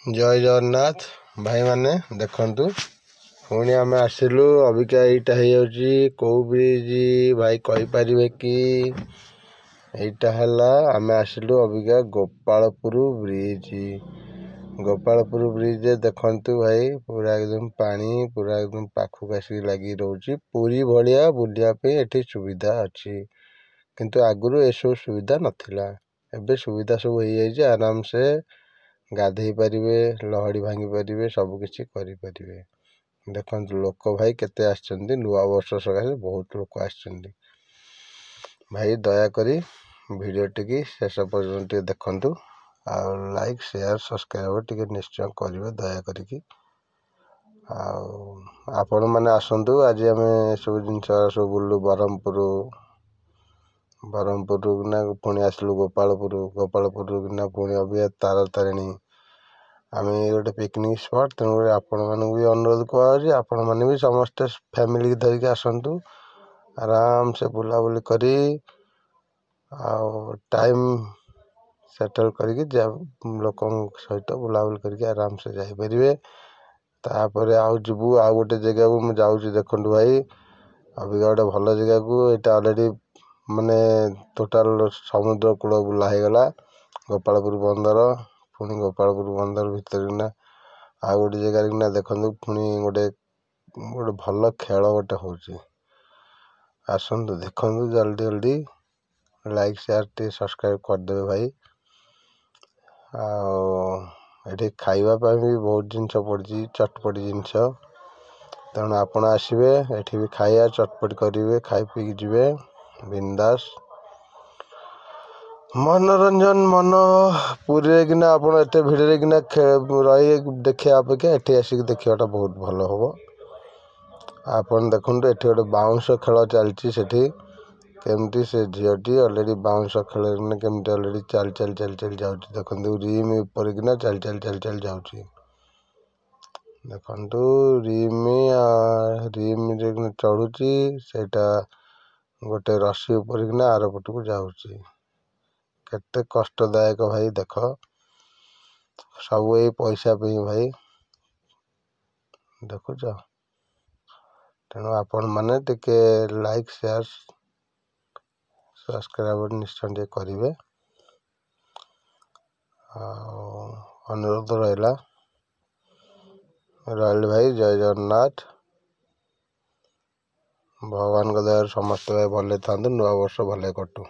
जय जगन्नाथ भाई माने देखंतु पुणी आम आसिलु अबिका यही कौ ब्रिज भाई कही पारे कि यहीटा है आम आसिलु अबिका गोपालपुर ब्रिज देखंतु भाई पूरा एकदम पानी पूरा एकदम पाखक आसिक लगी रोचे पूरी भाया बुलापी एठी सुविधा अच्छी किंतु आगुरी एसबू सुविधा नथिला एबे सुविधा सब हो आराम से गाधे पारे लहड़ी भांगी पारे सबकिछि करें देखो लोक भाई केते आछंती नुआ वर्ष सकाशे बहुत लोक आछंती भाई दयाकोरी वीडियो टी शेष पर्यंत देखंतु आ लाइक शेयर सब्सक्राइब टी निश्चय करेंगे दया करिकी आपण मैंने आसतु आज आम सब जिनस सब बुलू बरहमपुर किना पुणी आसलु गोपालपुर किना पुणी अभी तार तारिणी आम गोटे पिकनिक स्पट तेणुक आपण मानक भी अनुरोध करा आपण मैंने भी समस्ते फैमिली धरिकी आसतु आराम से बुलाबुली करी टाइम सेटल करके लोक सहित बुलाबुली करके आराम से जापरे तापर आबू आ गोटे जगह को मुझे जाऊँ देखु भाई अभी गोटे भल जगह को यहाँ अलरेडी माने टोटाल समुद्र कूल बुला होगला गोपालपुर बंदर पुणी गोपालपुर बंदर भितर किना आ गोटे जगह किना देखु पुणी गोटे भल खेल गोटे हो आसतु देखु जल्दी जल्दी लाइक शेयर टी सब्सक्राइब करदे भाई ये खावाई भी बहुत जिनस पड़ी चटपटी जिनस तेणु आपण आसबे ये भी खाया चटपट करेंगे खाई पी जी बिंदास मनोरंजन मन पूरी किना आप भिड़े किना रही देखा अपेक्षा ये आसिक देखाटा बहुत भल हम आपन देखु ये गोटे बाउंस खेल चलती केमती से झीटी अलरेडी बाउंस खेल केमती अलरेडी चल चल चल चल जाऊँ देखो रिम ऊपर किना चल चल चल चल जाऊँ देखु रिम चढ़ुची सेटा गोटे रस्सी ऊपर किना आर पट को जाऊँगी केते कष्टदायक भाई देख सब ये पैसा पे भाई देखुच तेणु आपण मैंने टिके लाइक शेयर सब्सक्राइब निश्चय करेंगे अनुरोध रहा भाई जय जगन्नाथ भगवान दया समस्त भाई भले था नुआ वर्ष भले कटू।